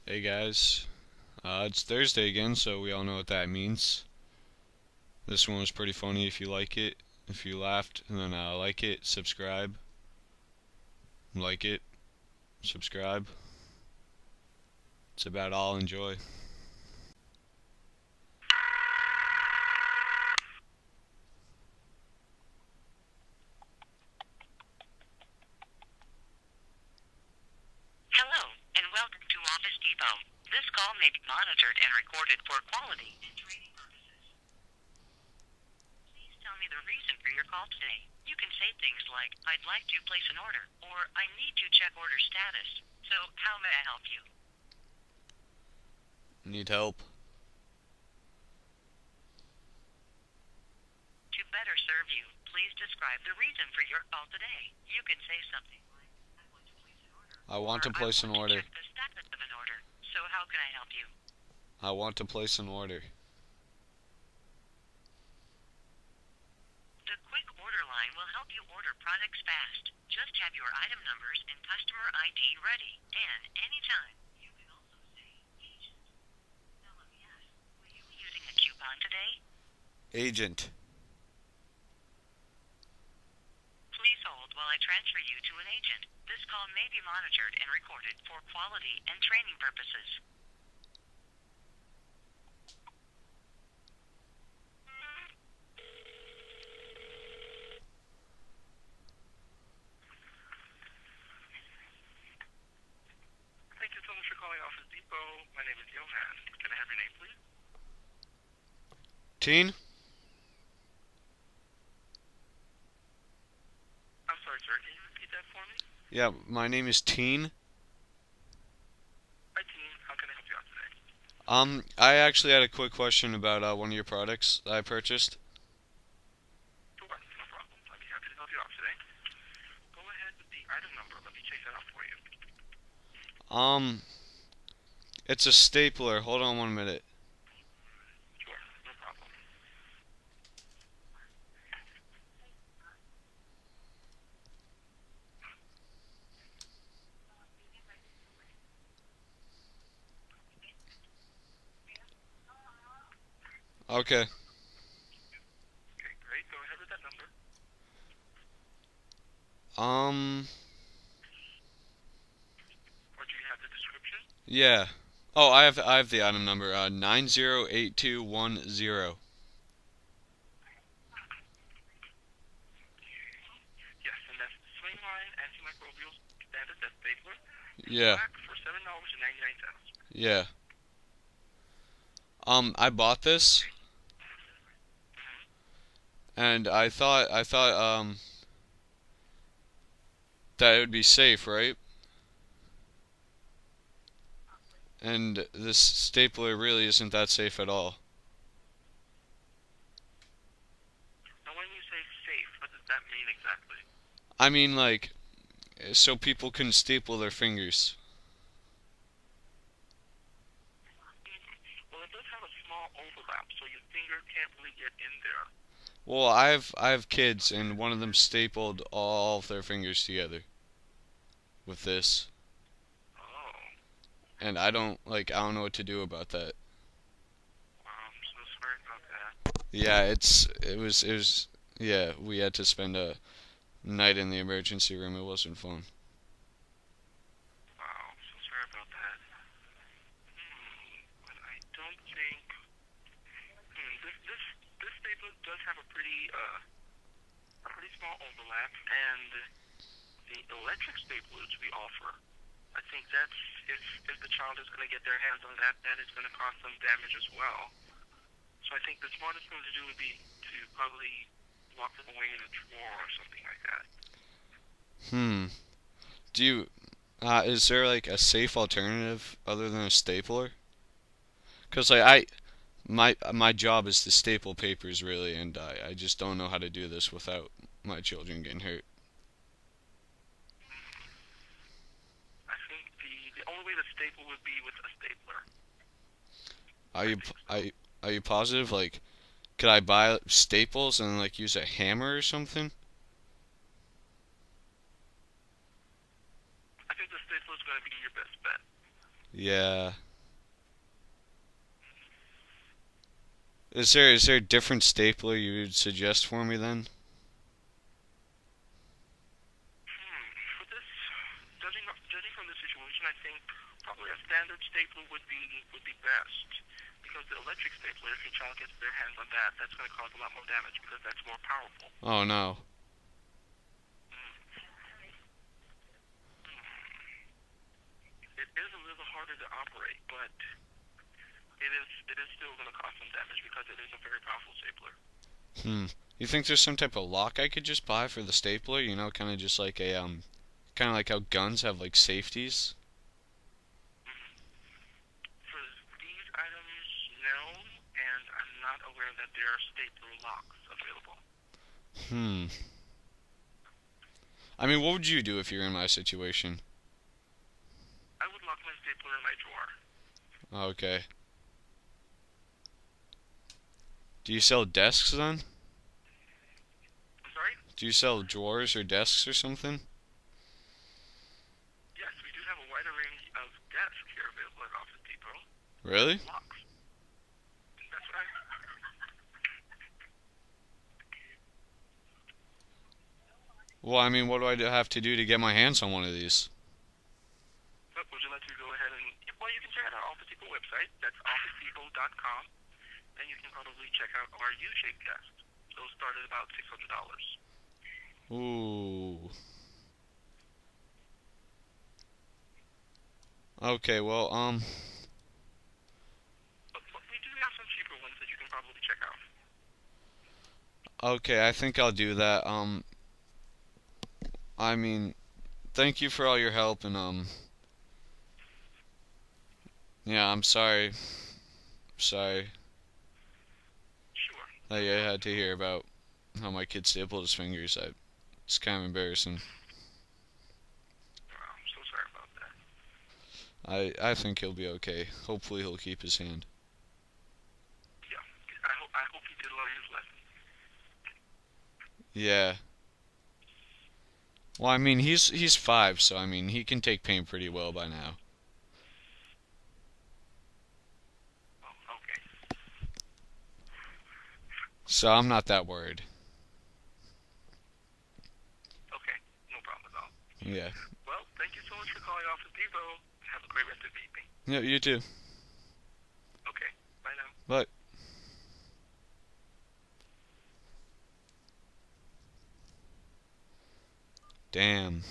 Hey guys, it's Thursday again, so we all know what that means. This one was pretty funny. If you like it, if you laughed, and then like it, subscribe, like it, subscribe. It's about all. Enjoy. Hello, and welcome to Office Depot. This call may be monitored and recorded for quality and training purposes. Please tell me the reason for your call today. You can say things like, I'd like to place an order, or I need to check order status. So, how may I help you? Need help? To better serve you, please describe the reason for your call today. You can say something like, I want to place an order, I or want to I place want an to order. check the status of an order. So, how can I help you? I want to place an order. The quick order line will help you order products fast. Just have your item numbers and customer ID ready, and anytime. You can also say agent. Now let me ask, will you be using a coupon today? Agent. Please hold while I transfer you to an agent. This call may be monitored and recorded for quality and training purposes. Thank you so much for calling Office Depot. My name is Johan. Can I have your name, please? Teen? I'm sorry, sir. Can you repeat that for me? Yeah, my name is Teen. Hi, team. How can I help you out today? I actually had a quick question about one of your products that I purchased. Sure, no problem. I'd be happy to help you out today. Go ahead with the item number. Let me check that out for you. Um, it's a stapler. Hold on 1 minute. Sure, no problem. Okay. Okay, great. Go ahead with that number. Um, Or do you have the description? yeah. Oh, I have the item number. 908210. Yes, and that's the Swingline Antimicrobial Standard Desk Stapler in Yeah. black for $7.99. Yeah. I bought this and I thought that it would be safe, right? And this stapler really isn't that safe at all. Now, when you say safe, what does that mean exactly? I mean, like, so people can staple their fingers. Well, it does have a small overlap, so your finger can't really get in there. Well, I have kids and one of them stapled all of their fingers together with this. Oh, And I don't know what to do about that. wow, I'm so sorry about that. Yeah, it was yeah, we had to spend a night in the emergency room. It wasn't fun. Wow, I'm so sorry about that. But I don't think. This stapler does have a pretty small overlap, and the electric staplers we offer, I think that's if the child is going to get their hands on that, that is going to cause some damage as well. So I think the smartest thing to do would be to probably lock them away in a drawer or something like that. Hmm. Do you is there like a safe alternative other than a stapler? 'Cause like my job is to staple papers really, and I just don't know how to do this without my children getting hurt. I think the only way to staple would be with a stapler. Are I you think so. are, are you positive? Like, could I buy staples and like use a hammer or something? I think the stapler is going to be your best bet. Yeah. Is there a different stapler you would suggest for me then? For this, judging from the situation, I think probably a standard stapler would be best. Because the electric stapler, if your child gets their hands on that, that's going to cause a lot more damage because that's more powerful. Oh no. It is a little harder to operate, but it is still going to cause some damage because it is a very powerful stapler. Hmm. You think there's some type of lock I could just buy for the stapler? You know, kind of just like a kind of like how guns have like safeties. For these items, no, and I'm not aware that there are stapler locks available. Hmm. I mean, what would you do if you're in my situation? I would lock my stapler in my drawer. Okay. Do you sell desks then? I'm sorry? Do you sell drawers or desks or something? Yes, we do have a wider range of desks here available at Office Depot with Really? locks. That's right. Well, I mean, what do I have to do to get my hands on one of these? But would you like to go ahead and, well, you can check out our Office Depot website. That's officedepot.com. And you can probably check out our U-shaped desks. Those start at about $600. Ooh. Okay, well, But we do have some cheaper ones that you can probably check out. okay, I think I'll do that. I mean, thank you for all your help, and yeah, I'm sorry Sure. that No you problem had at to all. hear about how my kid stapled his fingers. It's kind of embarrassing. I'm so sorry about that. I think he'll be okay. Hopefully, he'll keep his hand. Yeah. I hope he did learn his lesson. Yeah. Well, I mean, he's 5, so I mean, he can take pain pretty well by now. Oh, okay. So I'm not that worried. Okay. No problem at all. Yeah. Well, thank you so much for calling Office Depot. Have a great rest of the evening. Yeah, you too. Okay. Bye now. Bye. Damn.